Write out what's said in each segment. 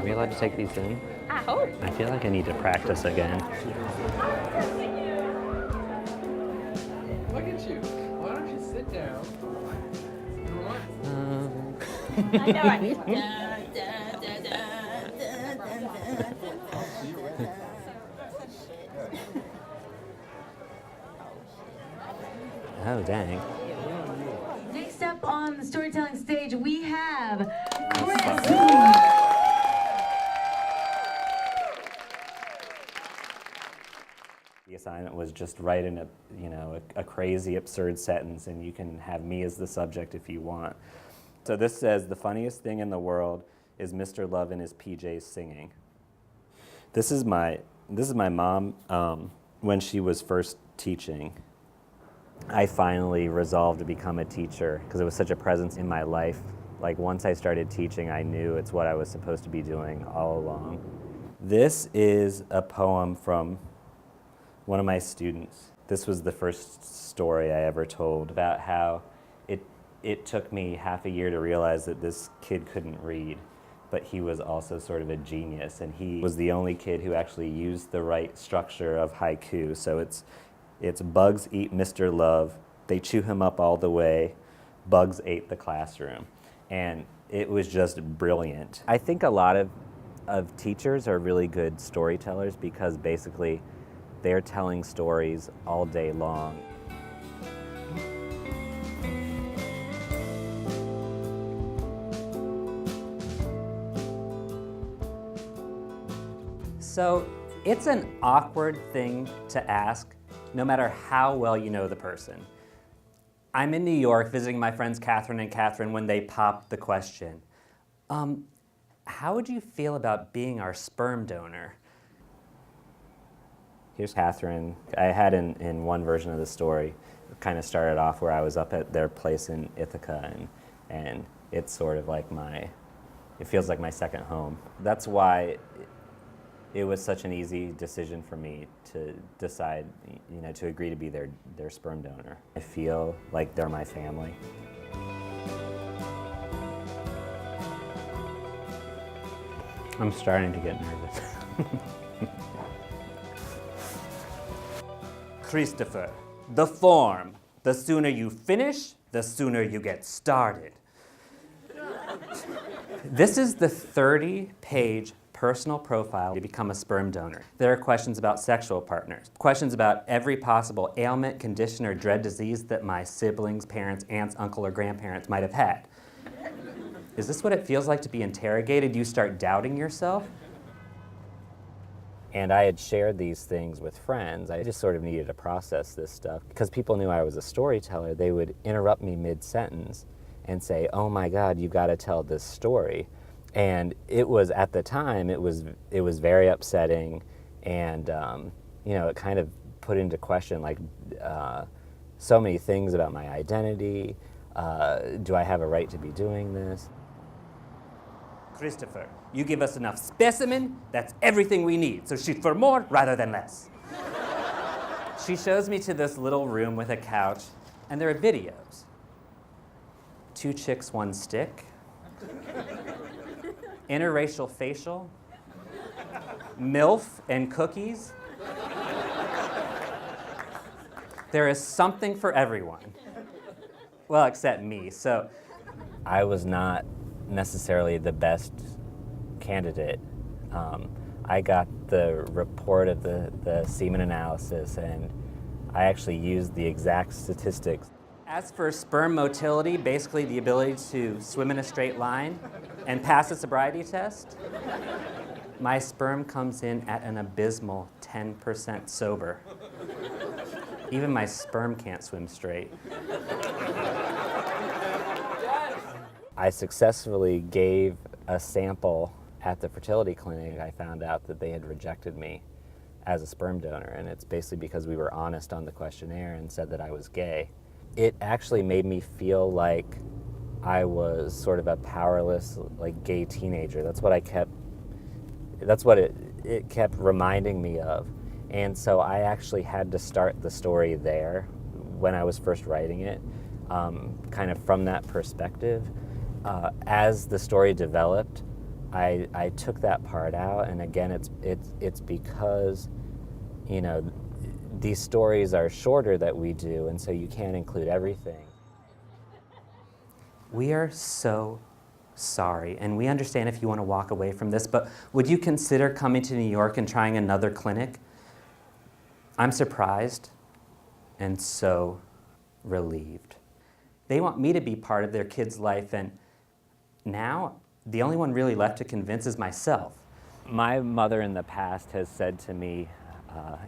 we allowed to take these in? I hope. I feel like I need to practice again. Look at you. Why don't you sit down? I know, right? Oh, dang. Next up on the storytelling stage, we have Chris. The assignment was just write in a crazy, absurd sentence, and you can have me as the subject if you want. So this says, the funniest thing in the world is Mr. Love in his PJs singing. This is my mom when she was first teaching. I finally resolved to become a teacher because it was such a presence in my life. Like once I started teaching, I knew it's what I was supposed to be doing all along. This is a poem from one of my students. This was the first story I ever told about how it took me half a year to realize that this kid couldn't read, but he was also sort of a genius, and he was the only kid who actually used the right structure of haiku. So it's bugs eat Mr. Love, they chew him up all the way, bugs ate the classroom. And it was just brilliant. I think a lot of teachers are really good storytellers because basically they're telling stories all day long. So it's an awkward thing to ask, no matter how well you know the person. I'm in New York visiting my friends Catherine and Catherine when they popped the question, how would you feel about being our sperm donor? Here's Catherine. I had in one version of the story, it kind of started off where I was up at their place in Ithaca, and it's sort of like it feels like my second home. That's why it was such an easy decision for me to decide, to agree to be their sperm donor. I feel like they're my family. I'm starting to get nervous. Christopher, the form. The sooner you finish, the sooner you get started. This is the 30-page personal profile to become a sperm donor. There are questions about sexual partners, questions about every possible ailment, condition, or dread disease that my siblings, parents, aunts, uncle, or grandparents might have had. Is this what it feels like to be interrogated? You start doubting yourself? And I had shared these things with friends. I just sort of needed to process this stuff. Because people knew I was a storyteller, they would interrupt me mid-sentence and say, oh my God, you've got to tell this story. And it was, at the time, it was very upsetting, and it kind of put into question so many things about my identity. Do I have a right to be doing this? Christopher, you give us enough specimen, that's everything we need, so shoot for more rather than less. She shows me to this little room with a couch, and there are videos. 2 chicks, 1 stick. Interracial facial, MILF and cookies. There is something for everyone. Well, except me. So I was not necessarily the best candidate. I got the report of the semen analysis, and I actually used the exact statistics. As for sperm motility, basically the ability to swim in a straight line and pass a sobriety test, my sperm comes in at an abysmal 10% sober. Even my sperm can't swim straight. I successfully gave a sample at the fertility clinic. I found out that they had rejected me as a sperm donor, and it's basically because we were honest on the questionnaire and said that I was gay. It actually made me feel like I was sort of a powerless, gay teenager. That's what it kept reminding me of. And so I actually had to start the story there when I was first writing it, kind of from that perspective. As the story developed, I took that part out, and again, it's because, you know, these stories are shorter that we do, and so you can't include everything. We are so sorry, and we understand if you want to walk away from this, but would you consider coming to New York and trying another clinic? I'm surprised and so relieved. They want me to be part of their kid's life, and now the only one really left to convince is myself. My mother in the past has said to me,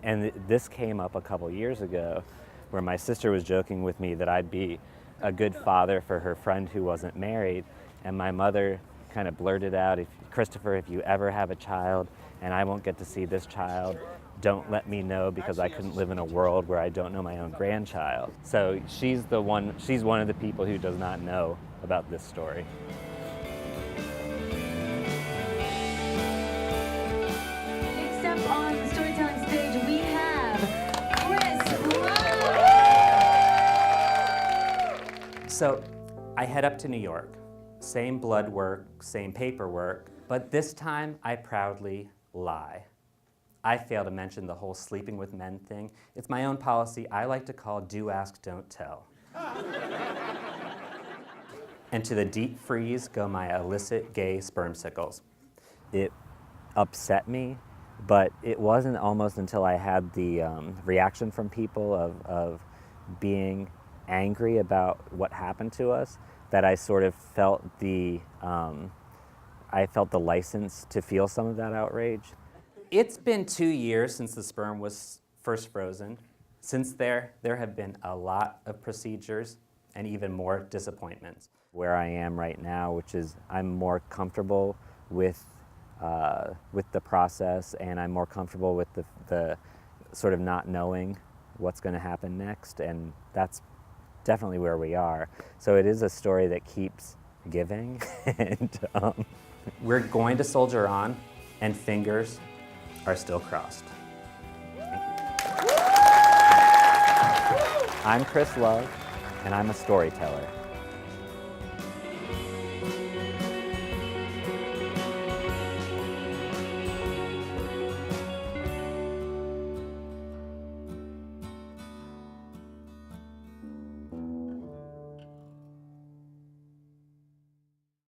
and this came up a couple years ago, where my sister was joking with me that I'd be a good father for her friend who wasn't married, and my mother kind of blurted out, Christopher, if you ever have a child and I won't get to see this child, don't let me know, because I couldn't live in a world where I don't know my own grandchild. So she's one of the people who does not know about this story. Next up on the storytelling stage, we have Chris Love. So I head up to New York. Same blood work, same paperwork, but this time I proudly lie. I fail to mention the whole sleeping with men thing. It's my own policy I like to call do ask, don't tell. And to the deep freeze go my illicit gay spermicles. It upset me, but it wasn't almost until I had the reaction from people of being angry about what happened to us that I sort of felt the license to feel some of that outrage. It's been 2 years since the sperm was first frozen. Since there have been a lot of procedures and even more disappointments. Where I am right now, which is I'm more comfortable with the process, and I'm more comfortable with the sort of not knowing what's going to happen next, and that's definitely where we are. So it is a story that keeps giving, and we're going to soldier on, and fingers are still crossed. Thank you. I'm Chris Love, and I'm a storyteller.